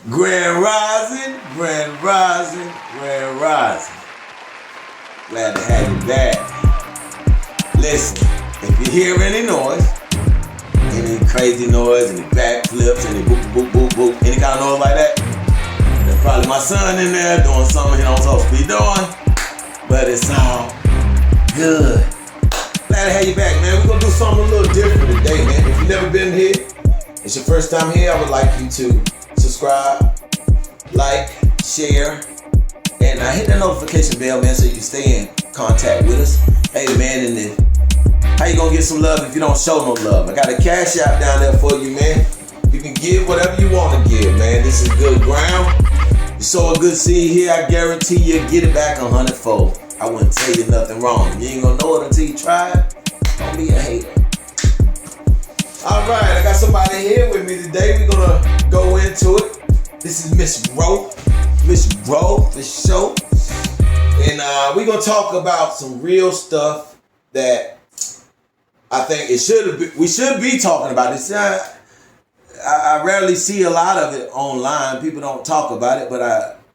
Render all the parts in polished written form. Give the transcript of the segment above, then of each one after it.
Grand Rising, Grand Rising, Grand Rising. Glad to have you back. Listen, if you hear any noise, any crazy noise, any backflips, any boop, boop, boop, boop, any kind of noise like that, there's probably my son in there doing something he don't supposed to be doing, but it's all good. Glad to have you back, man. We're gonna do something a little different today, man. If you've never been here, it's your first time here, I would like you to subscribe, like, share, and hit the notification bell, man, so you can stay in contact with us. Hey, man, and then how you gonna get some love if you don't show no love? I got a Cashapp down there for you, man. You can give whatever you want to give, man. This is good ground. You sow a good seed here, I guarantee you'll get it back 100-fold. I wouldn't tell you nothing wrong. You ain't gonna know it until you try it. Don't be a hater. All right, I got somebody here with me today. We're gonna go into it. This is Miss Ro for sure. And we're gonna talk about some real stuff that I think we should be talking about. It's I rarely see a lot of it online. People don't talk about it, but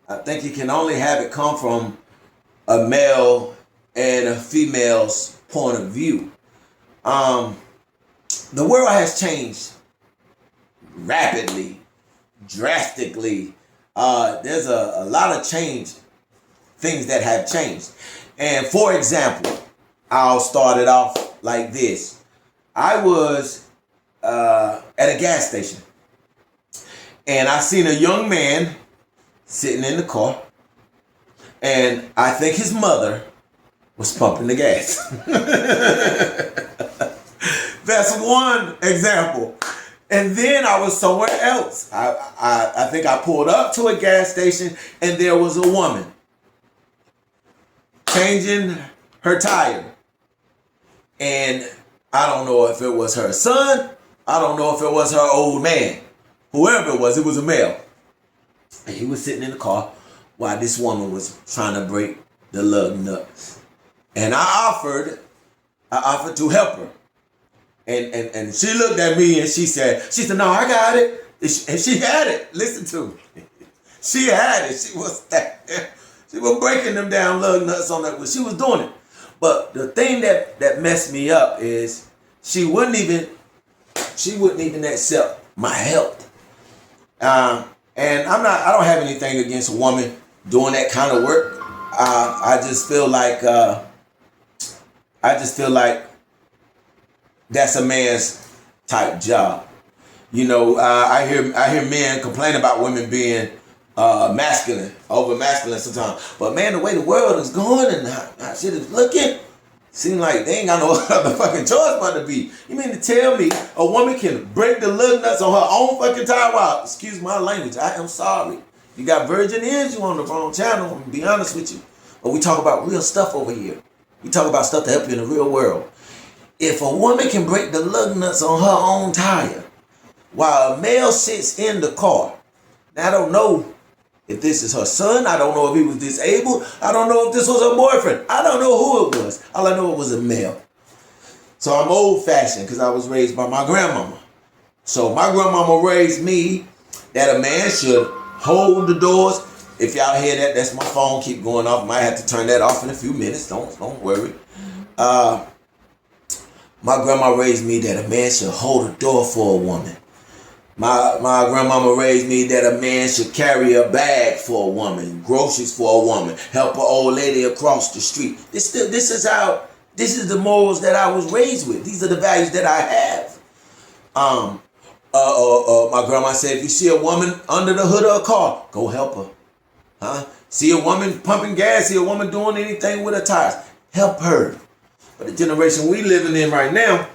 I think you can only have it come from a male and a female's point of view. The world has changed rapidly, drastically. There's a lot of things that have changed. And for example, I'll start it off like this. I was at a gas station and I seen a young man sitting in the car, and I think his mother was pumping the gas. That's one example. And then I was somewhere else. I think I pulled up to a gas station and there was a woman changing her tire. And I don't know if it was her son. I don't know if it was her old man. Whoever it was a male. And he was sitting in the car while this woman was trying to break the lug nuts. And I offered to help her. And she looked at me and she said, no, I got it. And she had it. Listen to me. She had it. She was breaking them down lug nuts on that. She was doing it. But the thing that messed me up is she wouldn't even accept my help. And I don't have anything against a woman doing that kind of work. I just feel like that's a man's type job. You know, I hear men complain about women being over masculine sometimes. But man, the way the world is going and how shit is looking, seem like they ain't got no other fucking choice but to be. You mean to tell me a woman can break the lug nuts on her own fucking tire? Wow, excuse my language. I am sorry. You got virgin ears, you on the wrong channel. I'm gonna be honest with you. But we talk about real stuff over here. We talk about stuff to help you in the real world. If a woman can break the lug nuts on her own tire while a male sits in the car, now I don't know if this is her son. I don't know if he was disabled. I don't know if this was her boyfriend. I don't know who it was. All I know it was a male. So I'm old fashioned because I was raised by my grandmama. So my grandmama raised me that a man should hold the doors. If y'all hear that, that's my phone keep going off. Might have to turn that off in a few minutes. Don't worry. My grandma raised me that a man should hold a door for a woman. My grandmama raised me that a man should carry a bag for a woman, groceries for a woman, help an old lady across the street. This is the morals that I was raised with. These are the values that I have. My grandma said, if you see a woman under the hood of a car, go help her. See a woman pumping gas, see a woman doing anything with her tires, help her. But the generation we living in right now,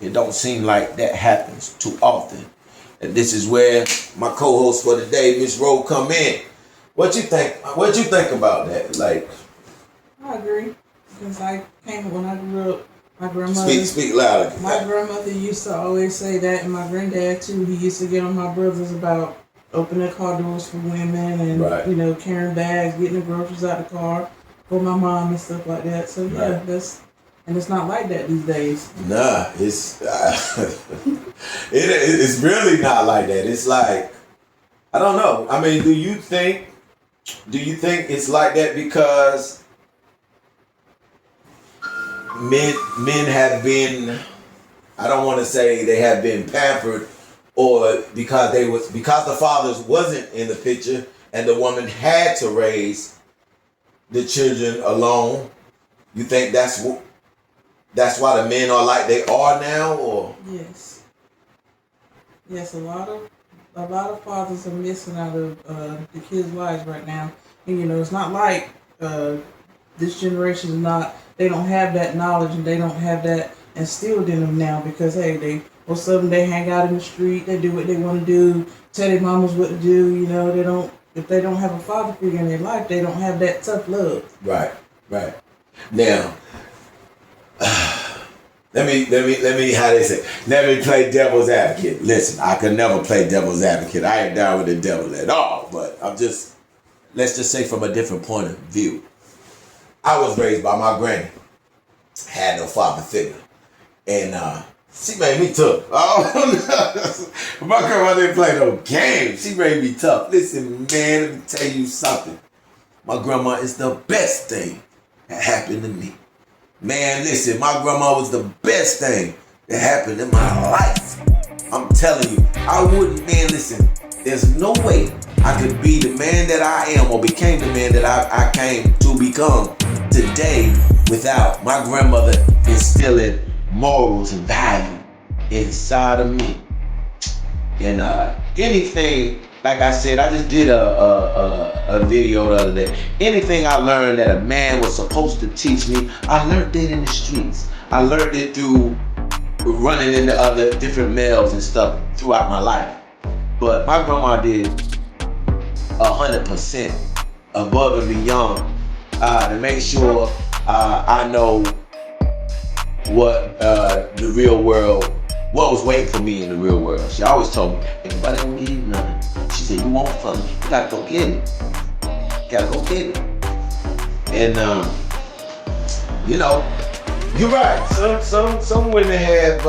it don't seem like that happens too often. And this is where my co-host for today, Miss Ro, come in. What you think? What you think about that? Like, I agree, because when I grew up, my grandmother. Speak louder. My grandmother used to always say that, and my granddad too. He used to get on my brothers about opening car doors for women and right. Carrying bags, getting the groceries out the car for my mom and stuff like that. So yeah, right. And it's not like that these days. Nah, it's really not like that. It's like I don't know. I mean, do you think it's like that because men have been, I don't want to say they have been pampered, or because the fathers wasn't in the picture and the woman had to raise the children alone? You think that's why the men are like they are now, or? Yes. Yes, a lot of fathers are missing out of the kids' lives right now. And it's not like this generation is not. They don't have that knowledge and they don't have that instilled in them now because most of them they hang out in the street, they do what they want to do, tell their mamas what to do. They don't. If they don't have a father figure in their life, they don't have that tough love. Right. Now, let me how they say. Let me play devil's advocate. Listen, I could never play devil's advocate. I ain't down with the devil at all. But let's just say from a different point of view. I was raised by my granny. Had no father figure, and she made me tough. Oh no, my grandma didn't play no games. She made me tough. Listen, man, let me tell you something. My grandma is the best thing that happened to me. Man, listen, my grandma was the best thing that happened in my life. I'm telling you, I wouldn't, man, listen, there's no way I could be the man that I am or became the man that I came to become today without my grandmother instilling morals and value inside of me. And anything, like I said, I just did a video the other day. Anything I learned that a man was supposed to teach me, I learned it in the streets. I learned it through running into other different males and stuff throughout my life. But my grandma did 100% above and beyond to make sure I know what the real world, what was waiting for me in the real world. She always told me, everybody don't give you nothing. She said, you want something, you gotta go get it. You gotta go get it. And you're right. Some women have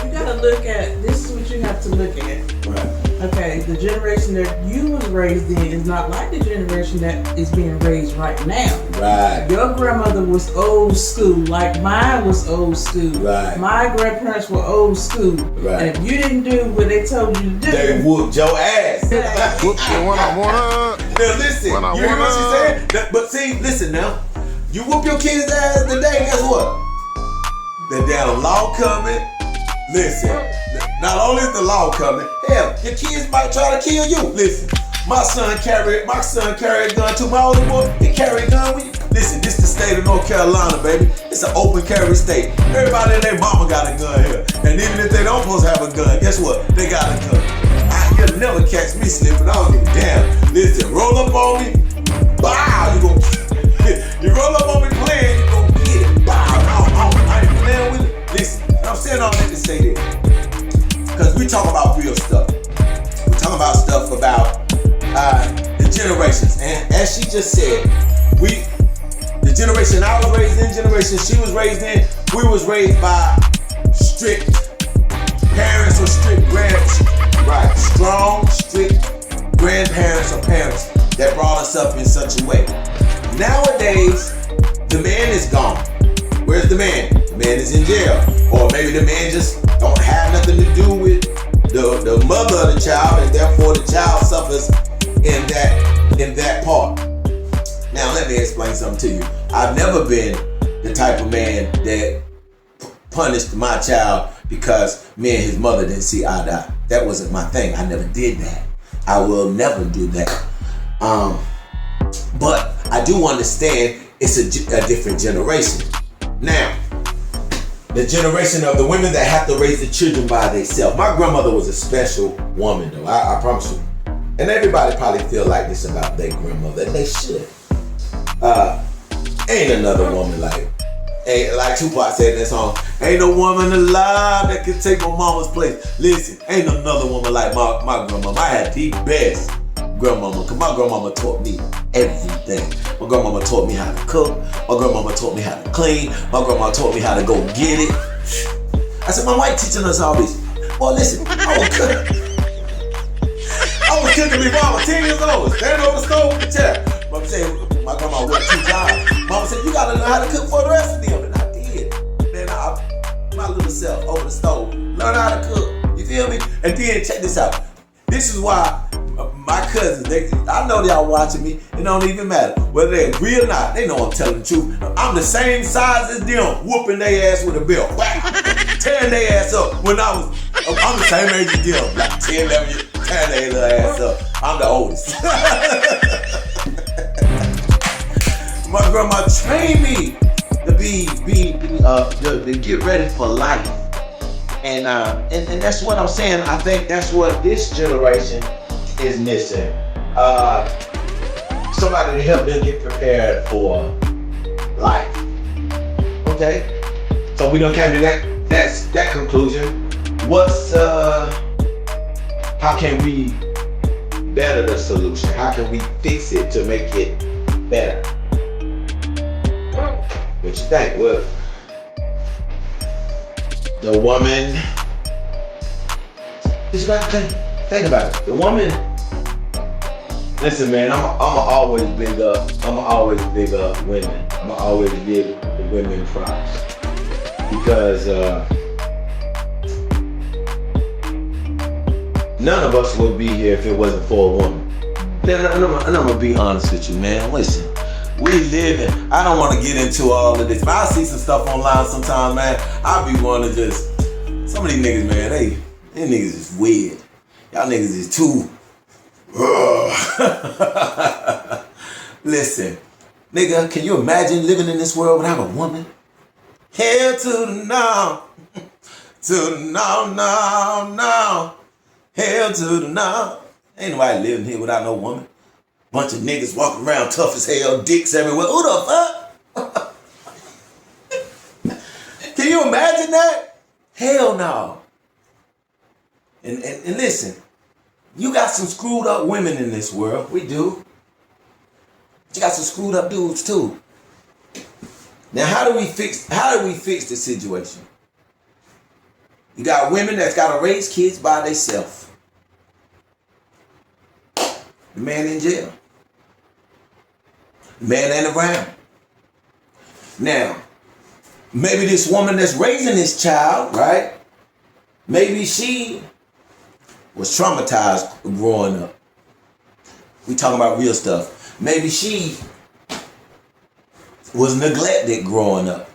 you gotta look at, this is what you have to look at. right. Okay, the generation that you was raised in is not like the generation that is being raised right now. Right. Your grandmother was old school, like mine was old school. Right. My grandparents were old school. Right. And if you didn't do what they told you to do, They whooped your ass. Whoop you when I wanna. Now listen, When I you hear what she wanna. said? But see, listen now. You whoop your kids' ass today, guess what? The damn law coming. Listen, not only is the law coming, hell, your kids might try to kill you. Listen, my son carried a gun too. My older boy, he carried a gun with you. Listen, this the state of North Carolina, baby. It's an open carry state. Everybody and their mama got a gun here. And even if they don't supposed to have a gun, guess what? They got a gun. You'll never catch me slipping. I don't give a damn. Listen, roll up on me. Bow, you roll up on me playing, you gon' get it. Bow, I ain't playing with it. Listen, I'm saying all that to say this. Because we talk about real stuff. We talk about stuff about the generations. And as she just said, the generation I was raised in, generation she was raised in, we was raised by strict parents or strict grandparents. Right, strong, strict grandparents or parents that brought us up in such a way. Nowadays, the man is gone. Where's the man? The man is in jail. Or maybe the man just don't have nothing to do with the mother of the child, and therefore the child suffers in that part. Now let me explain something to you. I've never been the type of man that punished my child because me and his mother didn't see eye to eye. That wasn't my thing. I never did that. I will never do that. But I do understand it's a different generation. Now, the generation of the women that have to raise the children by themselves. My grandmother was a special woman, though. I promise you. And everybody probably feel like this about their grandmother. And they should. Ain't another woman like Tupac said in that song, ain't no woman alive that can take my mama's place. Listen, ain't another woman like my grandmama. I had the best grandmama, because my grandmama taught me everything. My grandmama taught me how to cook. My grandmama taught me how to clean. My grandma taught me how to go get it. I said, Mom, why you teaching us all this? Boy, listen, I was cooking before I was 10 years old. Standing over the stove with the chair. Mama said, my grandma worked 2 jobs. Mama said, you gotta learn how to cook for the rest of them. And I did. Then my little self over the stove. Learn how to cook. You feel me? And then check this out. This is why my cousins, I know y'all watching me. It don't even matter. Whether they agree or not, they know I'm telling the truth. I'm the same size as them, whooping their ass with a belt. Tearing their ass up when I'm the same age as them. Like 10, 11 years, tearing their little ass up. I'm the oldest. My grandma trained me to get ready for life. And that's what I'm saying. I think that's what this generation is missing. Somebody to help them get prepared for life. Okay? So we done came to that conclusion. How can we better the solution? How can we fix it to make it better? What you think? Well, the woman, just about to think about it. The woman, listen, man, I'ma always big up women. I'ma always give the women props. Because none of us would be here if it wasn't for a woman. And I'm gonna be honest with you, man. Listen, we live in, I don't want to get into all of this, but I see some stuff online sometimes, man. I be wanting to just, some of these niggas, man, these niggas is weird. Y'all niggas is too, Listen, nigga, can you imagine living in this world without a woman? Hell to the no. To the no. Hell to the no. Ain't nobody living here without no woman. Bunch of niggas walking around tough as hell, dicks everywhere. Who the fuck? Can you imagine that? Hell no. And listen, you got some screwed up women in this world. We do. You got some screwed up dudes too. Now, how do we fix the situation? You got women that's got to raise kids by themselves. The man in jail. The man ain't around. Now, maybe this woman that's raising this child, right? Maybe she was traumatized growing up. We talking about real stuff. Maybe she was neglected growing up.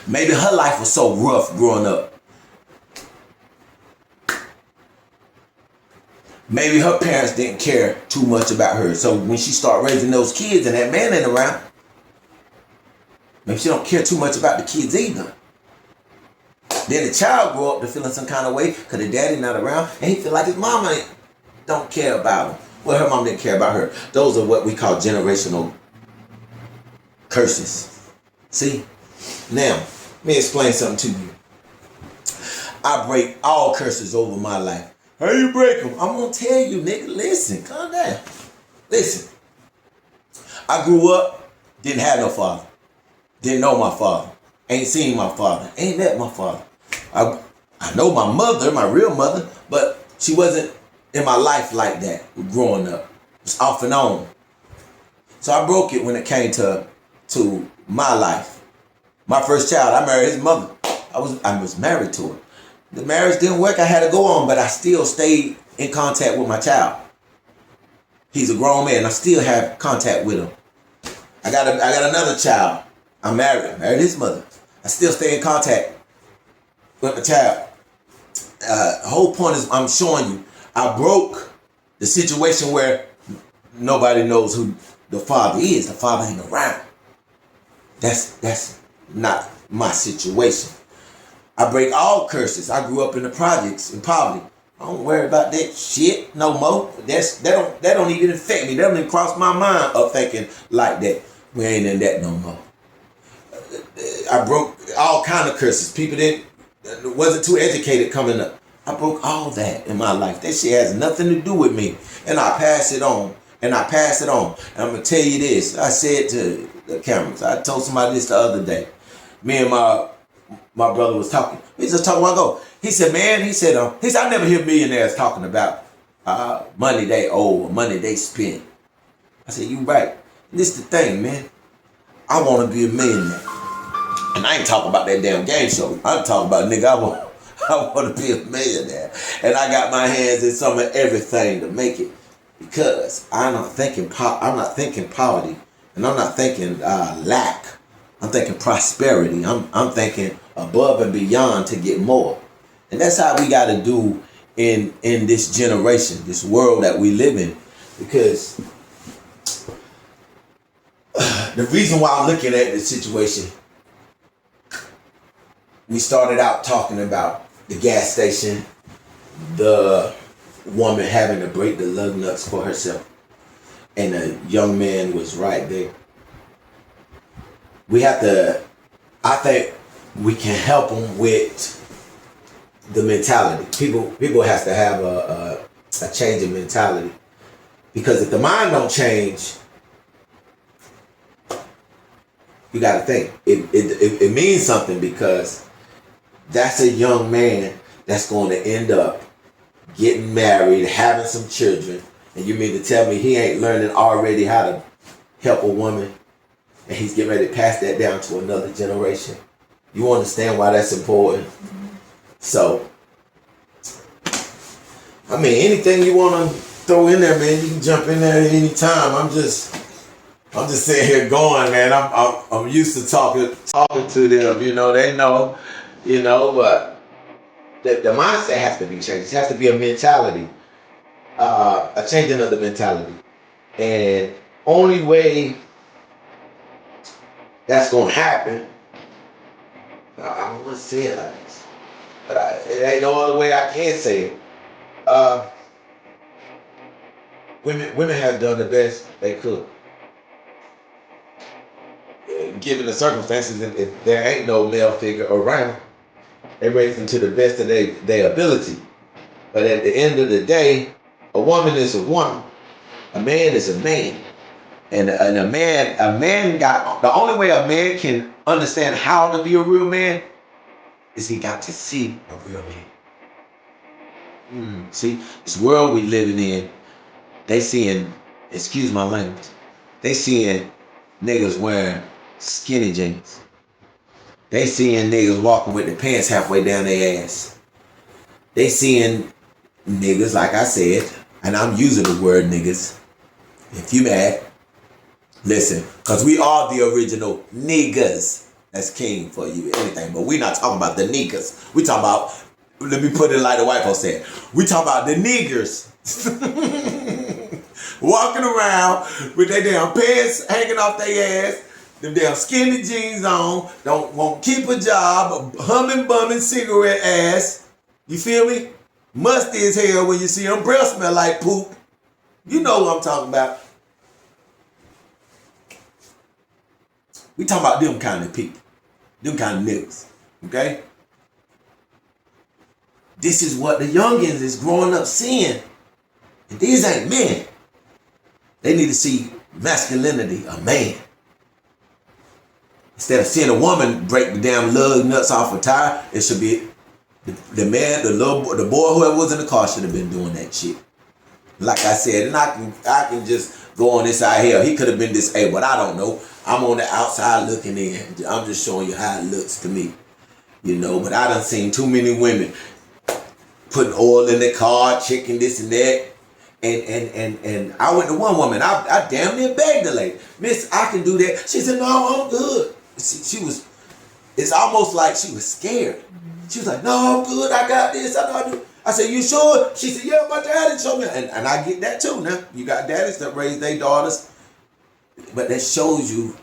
Maybe her life was so rough growing up. Maybe her parents didn't care too much about her. So when she started raising those kids and that man ain't around, maybe she don't care too much about the kids either. Then the child grow up to feeling some kind of way because the daddy not around and he feel like his mama don't care about him. Well, her mom didn't care about her. Those are what we call generational curses. See? Now, let me explain something to you. I break all curses over my life. How you break them? I'm going to tell you, nigga. Listen, calm down. Listen. I grew up, didn't have no father. Didn't know my father. Ain't seen my father. Ain't met my father. I know my mother, my real mother, but she wasn't in my life like that growing up. It was off and on. So I broke it when it came to my life. My first child, I married his mother. I was married to her. The marriage didn't work. I had to go on, but I still stayed in contact with my child. He's a grown man. I still have contact with him. I got another child. I'm married his mother. I still stay in contact with my child. The whole point is I'm showing you I broke the situation where nobody knows who the father is. The father ain't around. That's not my situation. I break all curses. I grew up in the projects in poverty. I don't worry about that shit no more. That don't even affect me. That don't even cross my mind of thinking like that. We ain't in that no more. I broke all kind of curses. People wasn't too educated coming up. I broke all that in my life. That shit has nothing to do with me. And I pass it on. And I pass it on. And I'm going to tell you this. I said to the cameras. I told somebody this the other day. Me and my brother was talking. We just talking a while ago. He said, man, I never hear millionaires talking about money they owe or money they spend. I said, you right. And this the thing, man. I want to be a millionaire. And I ain't talking about that damn game show. I'm talking about, nigga, I want to be a millionaire. And I got my hands in some of everything to make it. Because I'm not thinking poverty. And I'm not thinking lack. I'm thinking prosperity. I'm thinking above and beyond to get more. And that's how we got to do in this generation, this world that we live in. Because the reason why I'm looking at this situation, we started out talking about the gas station, the woman having to break the lug nuts for herself, and a young man was right there. I think we can help them with the mentality. People has to have a change in mentality, because if the mind don't change, you got to think it means something, because that's a young man that's going to end up getting married, having some children, and you mean to tell me he ain't learning already how to help a woman, and he's getting ready to pass that down to another generation? You understand why that's important? So, I mean, anything you want to throw in there, man, you can jump in there at any time. I'm just sitting here going, man. I'm used to talking to them. You know, they know. You know, but the mindset has to be changed. It has to be a mentality, a changing of the mentality, and only way that's gonna happen. I don't want to say it like this, but it ain't no other way I can say it. Women have done the best they could. Given the circumstances, if there ain't no male figure around, they raise them to the best of their ability. But at the end of the day, a woman is a woman. A man is a man. And a man got, the only way a man can understand how to be a real man is he got to see a real man. See, this world we living in, they seeing, excuse my language, they seeing niggas wearing skinny jeans. They seeing niggas walking with their pants halfway down their ass. They seeing niggas, like I said, and I'm using the word niggas. If you mad, listen, because we are the original niggas. That's king for you, anything. But we not talking about the niggas. We talking about, let me put it like the white folks said, we talking about the niggers. Walking around with their damn pants hanging off their ass, them damn skinny jeans on, won't keep a job, humming, bumming, cigarette ass. You feel me? Musty as hell when you see them. Breath smell like poop. You know what I'm talking about. We talking about them kind of people. Them kind of niggas. Okay? This is what the youngins is growing up seeing. And these ain't men. They need to see masculinity, a man. Instead of seeing a woman break the damn lug nuts off a tire, it should be the man, the boy, whoever was in the car should have been doing that shit. Like I said, and I can just go on this side here. He could have been disabled. I don't know. I'm on the outside looking in. I'm just showing you how it looks to me. You know, but I done seen too many women putting oil in their car, checking this and that. And I went to one woman. I damn near begged the lady, Miss, I can do that. She said, no, I'm good. She was, it's almost like she was scared. She was like, no, I'm good. I got this. I know I do. I said, you sure? She said, yeah, my daddy showed me. And I get that too now. You got daddies that raise their daughters. But that shows you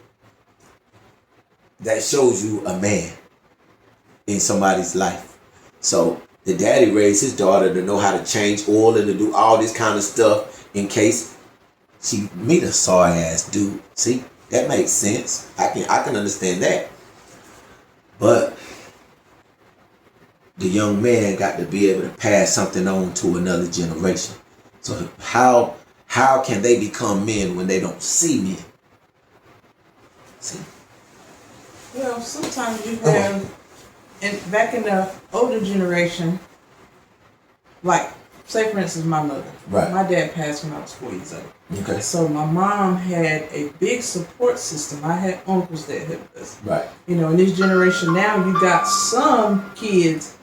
a man in somebody's life. So the daddy raised his daughter to know how to change oil and to do all this kind of stuff in case she meet a sorry ass dude. See, that makes sense. I can understand that. But the young man got to be able to pass something on to another generation. So how can they become men when they don't see men? See? Well, sometimes you have And back in the older generation, like, say for instance, my mother. Right. My dad passed when I was 4 years old. Okay. So my mom had a big support system. I had uncles that helped us. Right. You know, in this generation now, you got some kids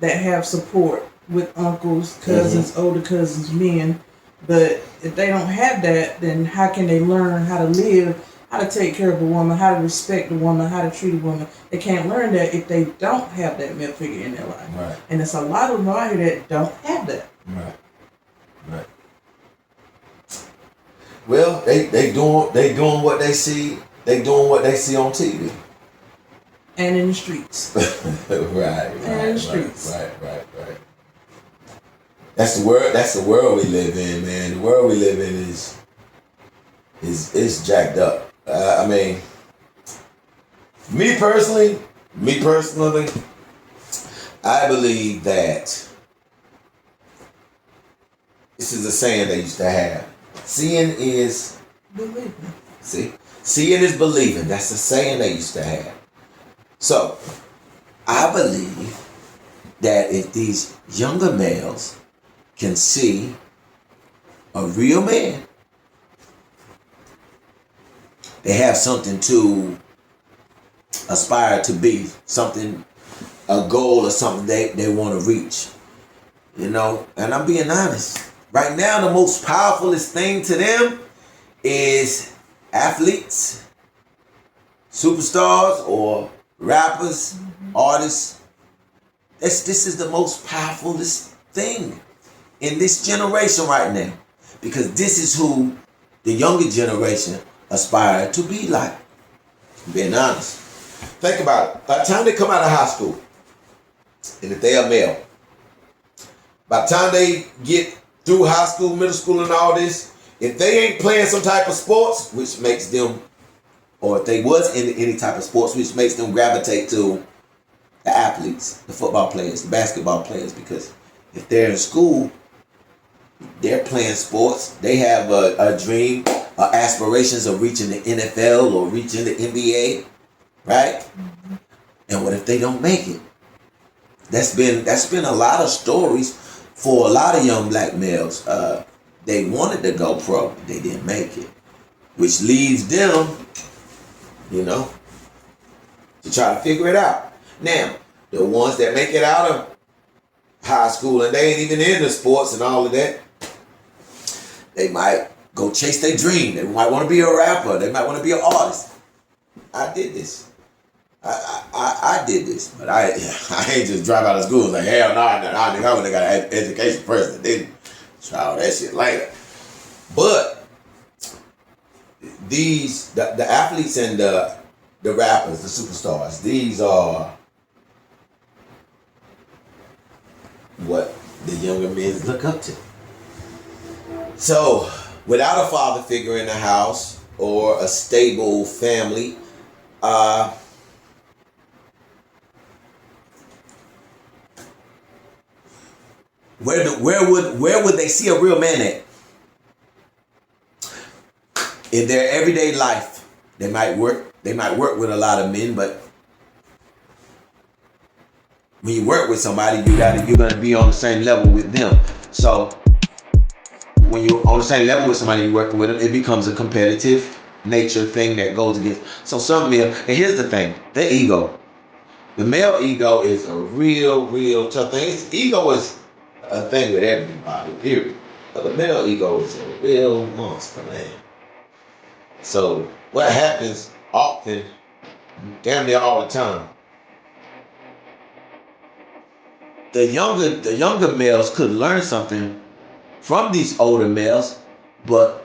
that have support with uncles, cousins, older cousins, men. But if they don't have that, then how can they learn how to live, how to take care of a woman, how to respect a woman, how to treat a woman? They can't learn that if they don't have that male figure in their life. Right. And there's a lot of them out here that don't have that. Right. Right. Well, they doing what they see. They doing what they see on TV. And in the streets. Right. And in the streets. Right. That's the world. That's the world we live in, man. The world we live in is jacked up. I mean, me personally, I believe that this is a saying they used to have. Seeing is Believing. Seeing is believing. That's the saying they used to have. So, I believe that if these younger males can see a real man, they have something to aspire to be, something, a goal or something they want to reach. You know, and I'm being honest. Right now, the most powerfulest thing to them is athletes, superstars, or rappers, artists. This is the most powerfulest thing in this generation right now, because this is who the younger generation aspire to be like. Being honest. Think about it. By the time they come out of high school, and if they are male, by the time they get through high school, middle school, and all this, if they ain't playing some type of sports, which makes them, or if they was in any type of sports, which makes them gravitate to the athletes, the football players, the basketball players, because if they're in school, they're playing sports, they have a dream, aspirations of reaching the NFL or reaching the NBA, right? Mm-hmm. And what if they don't make it? That's been a lot of stories for a lot of young black males. They wanted to go pro, but they didn't make it, which leaves them, you know, to try to figure it out. Now, the ones that make it out of high school and they ain't even into sports and all of that, they might go chase their dream. They might want to be a rapper. They might want to be an artist. I did this. I did this, but I ain't just drop out of school and like, hell no, I would have got an education first and then try all that shit later. But the athletes and the rappers, the superstars, these are what the younger men look up to. So, without a father figure in the house or a stable family, where would they see a real man at? In their everyday life, they might work with a lot of men, but when you work with somebody, you're gonna be on the same level with them. So when you're on the same level with somebody you're working with them, it becomes a competitive nature thing that goes against. So some male, and here's the thing, the ego. The male ego is a real tough thing. Ego is a thing with everybody, period. But the male ego is a real monster, man. So what happens often, damn near all the time, the younger males could learn something from these older males, but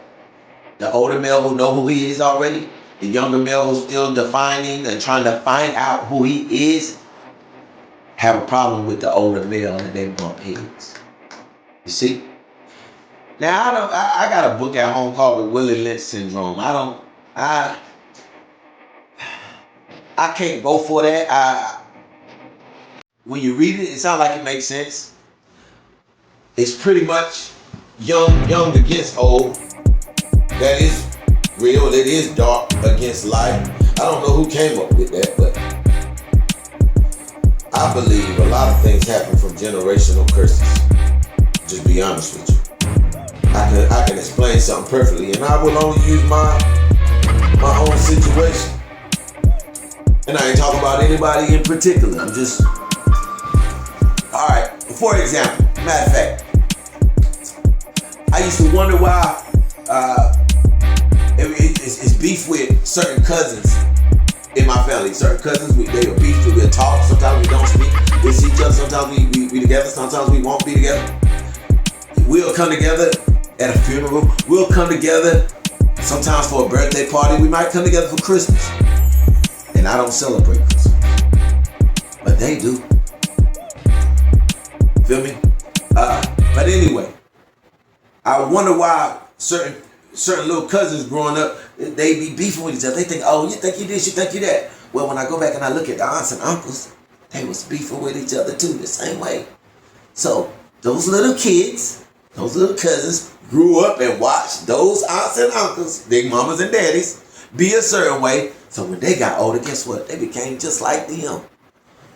the older male who know who he is already, the younger male who's still defining and trying to find out who he is, have a problem with the older male and they bump heads. You see? Now I got a book at home called The Willie Lynch Syndrome. I can't go for that. When you read it, it sounds like it makes sense. It's pretty much young against old. That is real. That is dark against light. I don't know who came up with that, but I believe a lot of things happen from generational curses. Just be honest with you. I can explain something perfectly, and I will only use my own situation. And I ain't talking about anybody in particular. I'm just alright. For example, matter of fact, I used to wonder why it's beef with certain cousins in my family. Certain cousins, they are beef. We'll talk. Sometimes we don't speak. We'll see each other. Sometimes we together. Sometimes we won't be together. We'll come together at a funeral. We'll come together sometimes for a birthday party. We might come together for Christmas. And I don't celebrate Christmas. But they do. Feel me? But anyway, I wonder why certain little cousins growing up, they be beefing with each other. They think, oh, you think you this, you think you that. Well, when I go back and I look at the aunts and uncles, they was beefing with each other too, the same way. So those little kids, those little cousins grew up and watched those aunts and uncles, big mamas and daddies, be a certain way. So when they got older, guess what? They became just like them.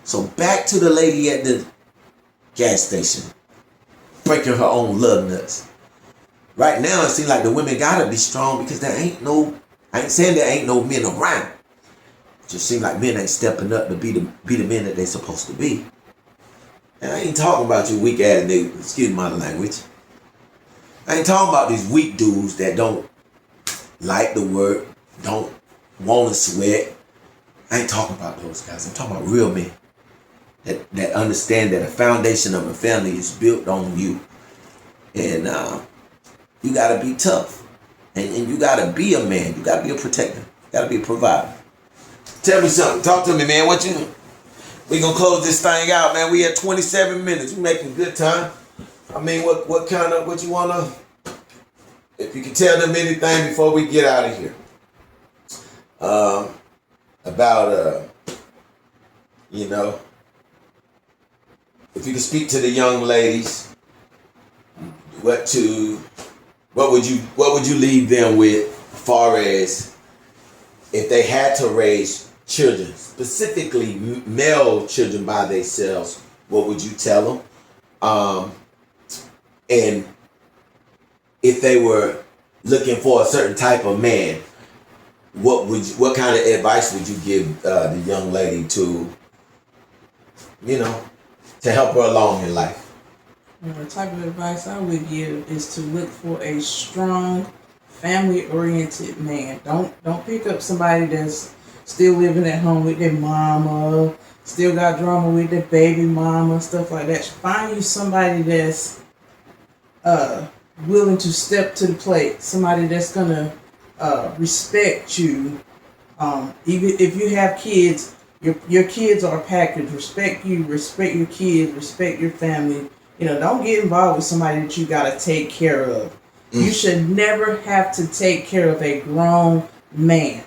So back to the lady at the gas station, breaking her own love nuts. Right now, it seems like the women gotta be strong because I ain't saying there ain't no men around. It just seems like men ain't stepping up to be the men that they supposed to be. And I ain't talking about you weak ass niggas, excuse my language. I ain't talking about these weak dudes that don't like the work, don't want to sweat. I ain't talking about those guys. I'm talking about real men that understand that the foundation of a family is built on you. And you gotta be tough. And you gotta be a man. You gotta be a protector. You gotta be a provider. Tell me something. Talk to me, man. We gonna close this thing out, man. We at 27 minutes. We making good time. I mean, what you wanna, if you can tell them anything before we get out of here. About if you could speak to the young ladies, what would you leave them with as far as if they had to raise children, specifically male children by themselves, what would you tell them? And if they were looking for a certain type of man, what kind of advice would you give the young lady to help her along in life? The type of advice I would give is to look for a strong, family-oriented man. Don't pick up somebody that's still living at home with their mama, still got drama with their baby mama, stuff like that. Find you somebody that's willing to step to the plate, somebody that's gonna respect you. Even if you have kids, your kids are a package. Respect you, respect your kids, respect your family. Don't get involved with somebody that you gotta take care of. You should never have to take care of a grown man.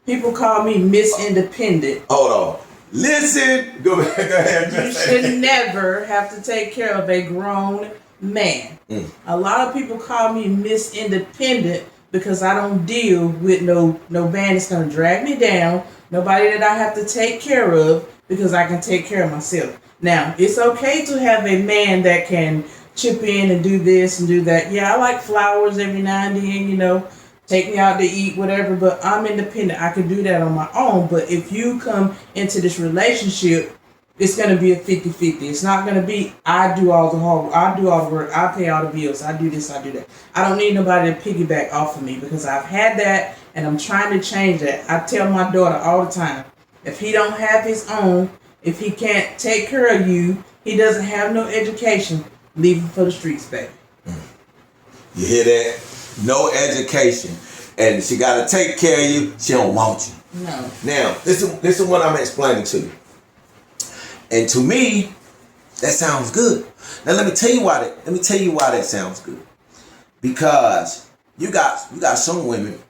People call me Miss Independent. Hold on. Listen. Go ahead. You should never have to take care of a grown man. A lot of people call me Miss Independent because I don't deal with no man that's gonna drag me down. Nobody that I have to take care of because I can take care of myself. Now, it's okay to have a man that can chip in and do this and do that. Yeah, I like flowers every now and then, take me out to eat, whatever, but I'm independent. I can do that on my own. But if you come into this relationship, it's going to be a 50-50. It's not going to be, I do all the work, I pay all the bills, I do this, I do that. I don't need nobody to piggyback off of me because I've had that and I'm trying to change that. I tell my daughter all the time, if he don't have his own, if he can't take care of you, he doesn't have no education, leave him for the streets, baby. You hear that? No education. And she got to take care of you. She don't want you. No. Now, this is what I'm explaining to you. And to me, that sounds good. Now, let me tell you why that sounds good. Because you got some women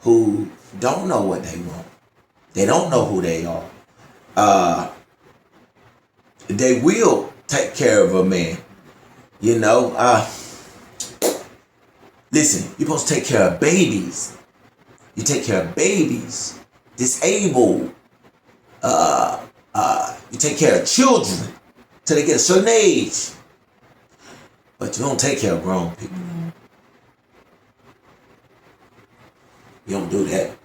who don't know what they want. They don't know who they are. They will take care of a man. Listen, you're supposed to take care of babies. You take care of babies, disabled, You take care of children till they get a certain age, but you don't take care of grown people. You don't do that.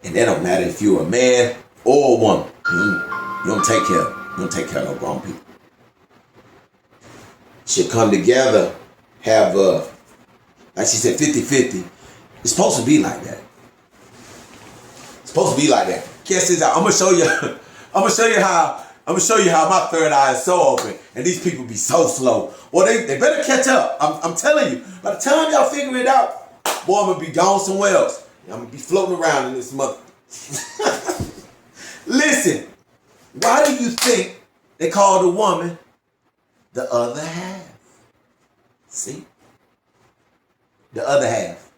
And that don't matter if you're a man or a woman. You don't take care. You don't take care of no grown people. Should come together, have like she said, 50-50. It's supposed to be like that. It's supposed to be like that. Guess this out. I'm gonna show you. I'm gonna show you how my third eye is so open, and these people be so slow. Well, they better catch up. I'm telling you. By the time y'all figure it out, boy, I'm gonna be gone somewhere else. I'm gonna be floating around in this mother. Listen, why do you think they call the woman the other half? See? The other half.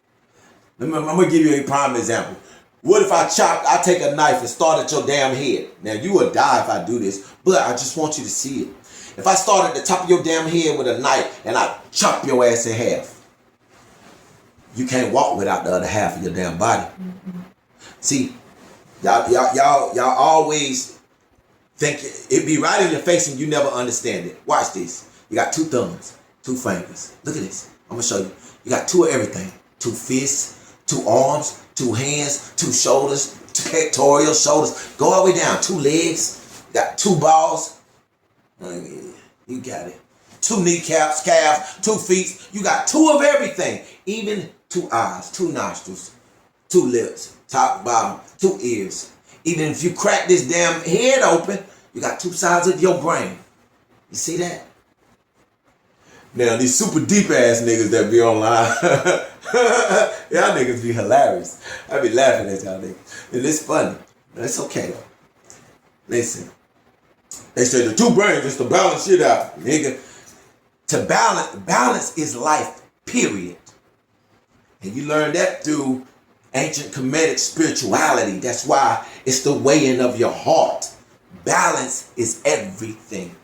I'm gonna give you a prime example. What if I take a knife and start at your damn head? Now you will die if I do this, but I just want you to see it. If I start at the top of your damn head with a knife and I chop your ass in half, you can't walk without the other half of your damn body. Mm-hmm. See, y'all always think it be right in your face and you never understand it. Watch this. You got 2 thumbs, 2 fingers. Look at this. I'm gonna show you. You got 2 of everything. 2 fists, 2 arms, 2 hands, 2 shoulders, 2 pectoral shoulders. Go all the way down. 2 legs. You got 2 balls. You got it. 2 kneecaps, calves, 2 feet. You got 2 of everything. Even 2 eyes, 2 nostrils, 2 lips, top, bottom, 2 ears. Even if you crack this damn head open, you got 2 sides of your brain. You see that? Now, these super deep ass niggas that be online, y'all niggas be hilarious. I be laughing at y'all niggas. And it's funny. But it's okay though. Listen. They say the 2 brains is to balance shit out, nigga. To balance is life, period. And you learn that through ancient Kemetic spirituality. That's why it's the weighing of your heart. Balance is everything.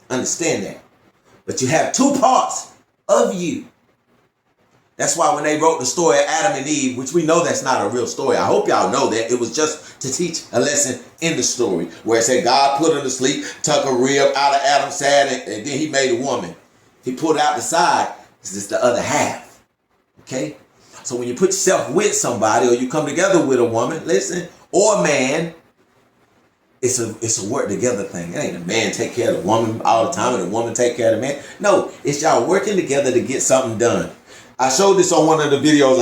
Understand that. But you have 2 parts of you. That's why when they wrote the story of Adam and Eve, which we know that's not a real story. I hope y'all know that. It was just to teach a lesson in the story. Where it said God put her to sleep, took a rib out of Adam's side, and then he made a woman. He pulled out the side. This is the other half. Okay? So when you put yourself with somebody or you come together with a woman, listen, or a man, it's a work together thing. It ain't a man take care of the woman all the time and the woman take care of the man. No, it's y'all working together to get something done. I showed this on one of the videos.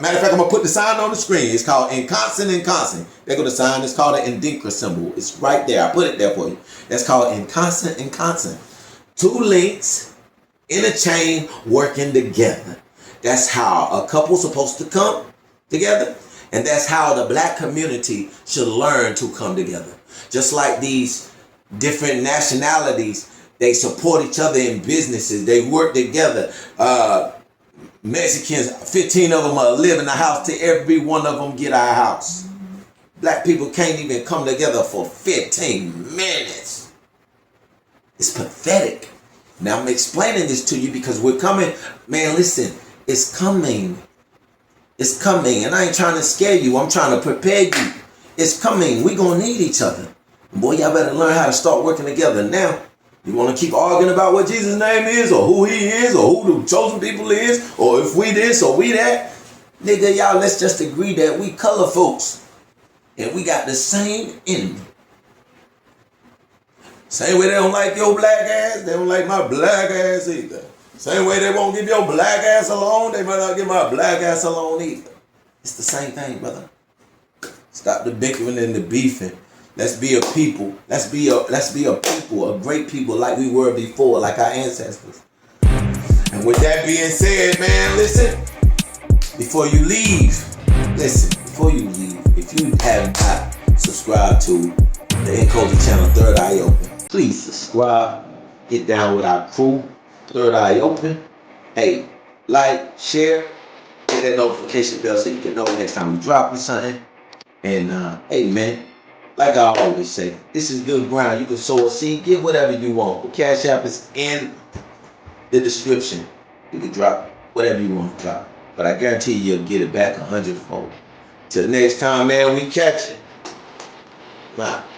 Matter of fact, I'm going to put the sign on the screen. It's called Nkosi. There go the sign. It's called an Ndinkra symbol. It's right there. I put it there for you. That's called Nkosi. 2 links in a chain working together. That's how a couple's supposed to come together. And that's how the black community should learn to come together. Just like these different nationalities, they support each other in businesses. They work together. Mexicans, 15 of them live in a house till every one of them get our house. Black people can't even come together for 15 minutes. It's pathetic. Now I'm explaining this to you because we're coming. Man, listen, it's coming. It's coming. And I ain't trying to scare you. I'm trying to prepare you. It's coming. We're going to need each other. Boy, y'all better learn how to start working together now. You want to keep arguing about what Jesus' name is or who he is or who the chosen people is or if we this or we that? Nigga, y'all, let's just agree that we color folks and we got the same enemy. Same way they don't like your black ass, they don't like my black ass either. Same way they won't give your black ass alone, they might not give my black ass alone either. It's the same thing, brother. Stop the bickering and the beefing. Let's be a people. Let's be a people, a great people like we were before, like our ancestors. And with that being said, man, listen, before you leave, if you have not subscribed to the Nkosi channel, Third Eye Open, please subscribe. Get down with our crew, Third Eye Open. Hey, like, share, hit that notification bell so you can know next time we drop something. And hey, man. Like I always say, this is good ground. You can sow a seed, get whatever you want. The Cashapp is in the description. You can drop whatever you want to drop. But I guarantee you'll get it back 100-fold. Till next time, man, we catch it. Bye.